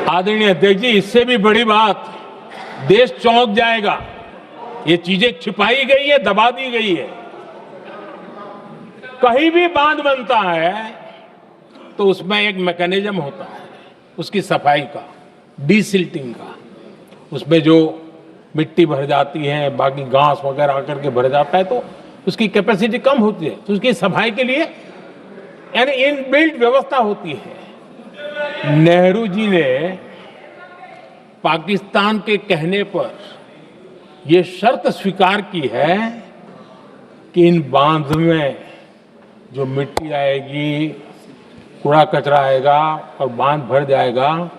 आदरणीय अध्यक्ष जी, इससे भी बड़ी बात, देश चौंक जाएगा। ये चीजें छिपाई गई है, दबा दी गई है। कहीं भी बांध बनता है तो उसमें एक मैकेनिज्म होता है उसकी सफाई का, डीसिल्टिंग का। उसमें जो मिट्टी भर जाती है, बाकी घास वगैरह आकर के भर जाता है तो उसकी कैपेसिटी कम होती है, तो उसकी सफाई के लिए यानी इनबिल्ट व्यवस्था होती है। नेहरू जी ने पाकिस्तान के कहने पर यह शर्त स्वीकार की है कि इन बांध में जो मिट्टी आएगी, कूड़ा कचरा आएगा और बांध भर जाएगा,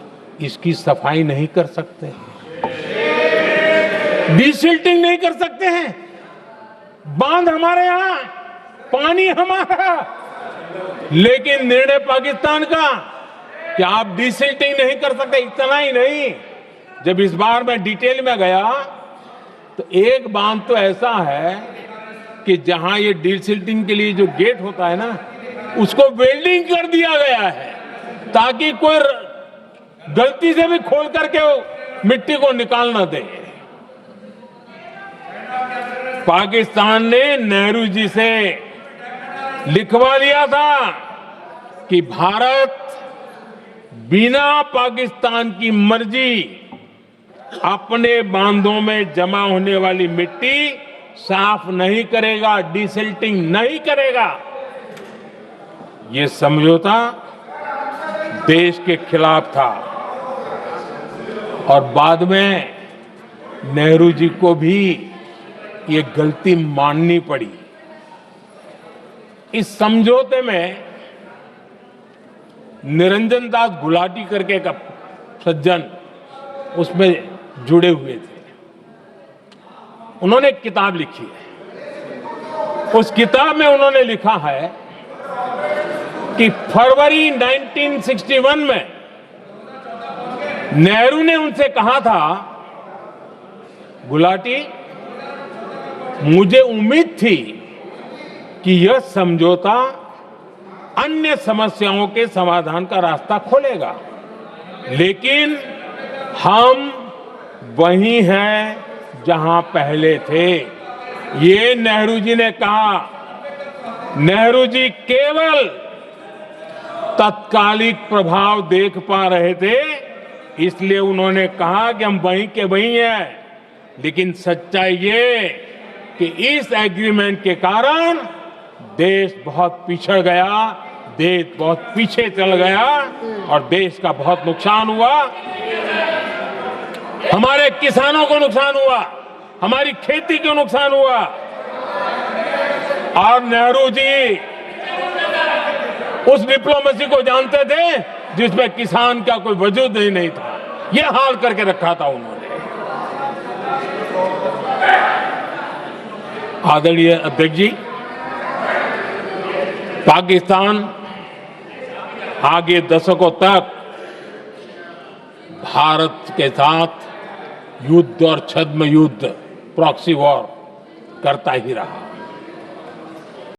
इसकी सफाई नहीं कर सकते, डीसिल्टिंग नहीं कर सकते हैं। बांध हमारे यहां, पानी हमारा, लेकिन निर्णय पाकिस्तान का कि आप डीसिल्टिंग नहीं कर सकते। इतना ही नहीं, जब इस बार मैं डिटेल में गया तो एक बांध तो ऐसा है कि जहां ये डीसिल्टिंग के लिए जो गेट होता है ना, उसको वेल्डिंग कर दिया गया है ताकि कोई गलती से भी खोल करके मिट्टी को निकाल ना दे। पाकिस्तान ने नेहरू जी से लिखवा लिया था कि भारत बिना पाकिस्तान की मर्जी अपने बांधों में जमा होने वाली मिट्टी साफ नहीं करेगा, डीसिल्टिंग नहीं करेगा। ये समझौता देश के खिलाफ था और बाद में नेहरू जी को भी ये गलती माननी पड़ी। इस समझौते में निरंजन दास गुलाटी करके एक सज्जन उसमें जुड़े हुए थे। उन्होंने एक किताब लिखी है। उस किताब में उन्होंने लिखा है कि फरवरी 1961 में नेहरू ने उनसे कहा था, गुलाटी, मुझे उम्मीद थी कि यह समझौता अन्य समस्याओं के समाधान का रास्ता खोलेगा, लेकिन हम वहीं हैं जहां पहले थे। ये नेहरू जी ने कहा। नेहरू जी केवल तत्कालिक प्रभाव देख पा रहे थे, इसलिए उन्होंने कहा कि हम वहीं के वहीं हैं, लेकिन सच्चाई ये कि इस एग्रीमेंट के कारण देश बहुत पिछड़ गया, देश बहुत पीछे चल गया और देश का बहुत नुकसान हुआ। हमारे किसानों को नुकसान हुआ, हमारी खेती को नुकसान हुआ। और नेहरू जी उस डिप्लोमेसी को जानते थे जिसमें किसान का कोई वजूद ही नहीं था। यह हाल करके रखा था उन्होंने। आदरणीय अध्यक्ष जी, पाकिस्तान आगे दशकों तक भारत के साथ युद्ध और छद्म युद्ध, प्रॉक्सी वॉर करता ही रहा।